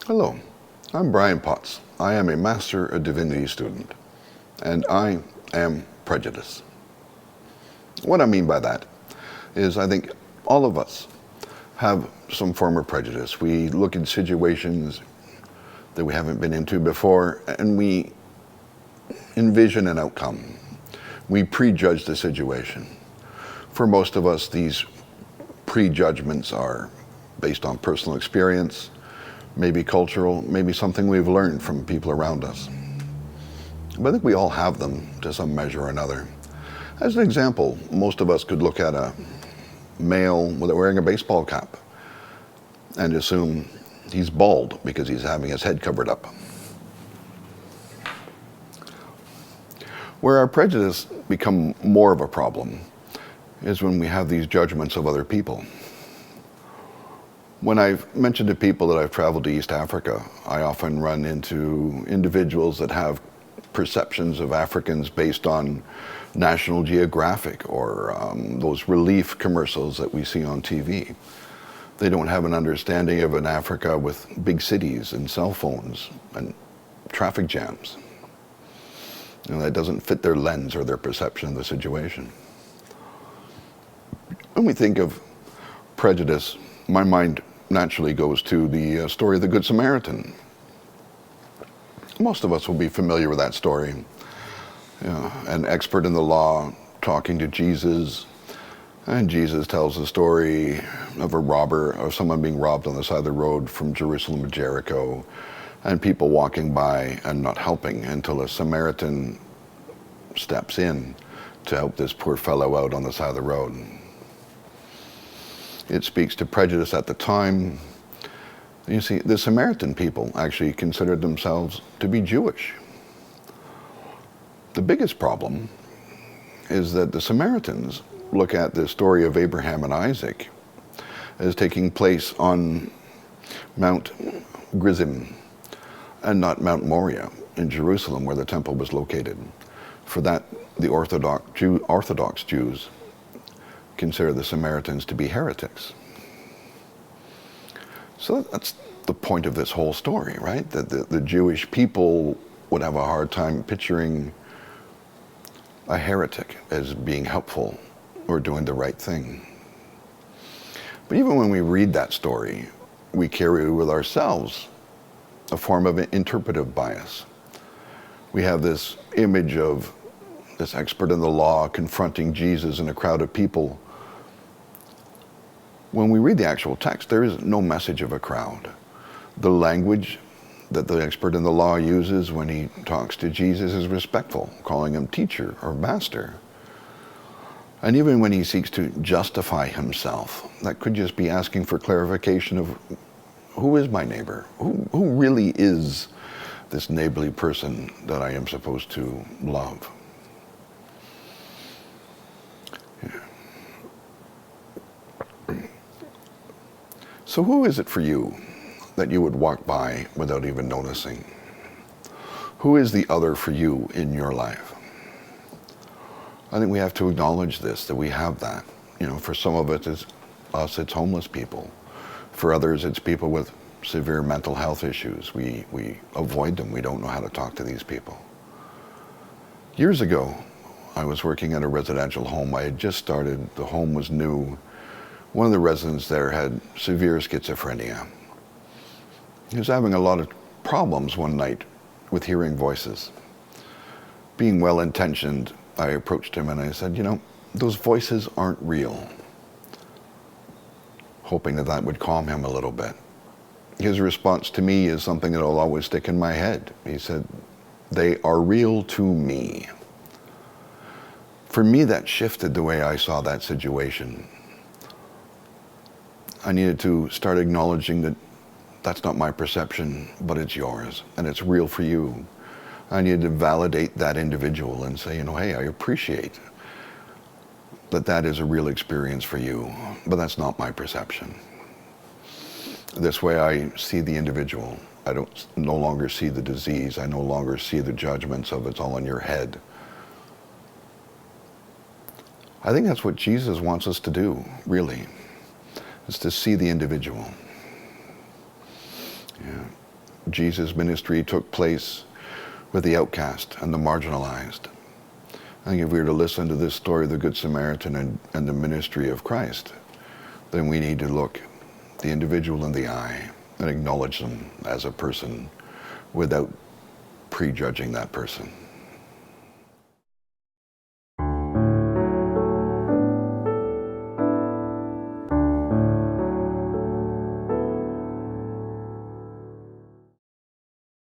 Hello, I'm Brian Potts. I am a Master of Divinity student, and I am prejudiced. What I mean by that is I think all of us have some form of prejudice. We look at situations that we haven't been into before, and we envision an outcome. We prejudge the situation. For most of us, these prejudgments are based on personal experience, maybe cultural, maybe something we've learned from people around us. But I think we all have them to some measure or another. As an example, most of us could look at a male wearing a baseball cap and assume he's bald because he's having his head covered up. Where our prejudice become more of a problem is when we have these judgments of other people. When I've mentioned to people that I've traveled to East Africa, I often run into individuals that have perceptions of Africans based on National Geographic or those relief commercials that we see on TV. They don't have an understanding of an Africa with big cities and cell phones and traffic jams. That doesn't fit their lens or their perception of the situation. When we think of prejudice, my mind naturally goes to the story of the Good Samaritan. Most of us will be familiar with that story. An expert in the law talking to Jesus, and Jesus tells the story of a robber, of someone being robbed on the side of the road from Jerusalem to Jericho, and people walking by and not helping until a Samaritan steps in to help this poor fellow out on the side of the road. It speaks to prejudice at the time. You see, the Samaritan people actually considered themselves to be Jewish. The biggest problem is that the Samaritans look at the story of Abraham and Isaac as taking place on Mount Gerizim and not Mount Moriah in Jerusalem, where the temple was located. For that, the Orthodox Jews consider the Samaritans to be heretics. So that's the point of this whole story, right? That the Jewish people would have a hard time picturing a heretic as being helpful or doing the right thing. But even when we read that story, we carry with ourselves a form of interpretive bias. We have this image of this expert in the law confronting Jesus in a crowd of people. When we read the actual text, there is no message of a crowd. The language that the expert in the law uses when he talks to Jesus is respectful, calling him teacher or master. And even when he seeks to justify himself, that could just be asking for clarification of who is my neighbor? Who really is this neighborly person that I am supposed to love? So who is it for you that you would walk by without even noticing? Who is the other for you in your life? I think we have to acknowledge this, that we have that. For some of it's homeless people. For others, it's people with severe mental health issues. We avoid them. We don't know how to talk to these people. Years ago, I was working at a residential home. I had just started. The home was new. One of the residents there had severe schizophrenia. He was having a lot of problems one night with hearing voices. Being well-intentioned, I approached him and I said, those voices aren't real. Hoping that would calm him a little bit. His response to me is something that will always stick in my head. He said, "They are real to me." For me, that shifted the way I saw that situation. I needed to start acknowledging that that's not my perception, but it's yours, and it's real for you. I needed to validate that individual and say, hey, I appreciate that is a real experience for you, but that's not my perception. This way I see the individual. I no longer see the disease. I no longer see the judgments of it's all in your head. I think that's what Jesus wants us to do, really, is to see the individual. Yeah. Jesus' ministry took place with the outcast and the marginalized. I think if we were to listen to this story of the Good Samaritan and the ministry of Christ, then we need to look the individual in the eye and acknowledge them as a person without prejudging that person.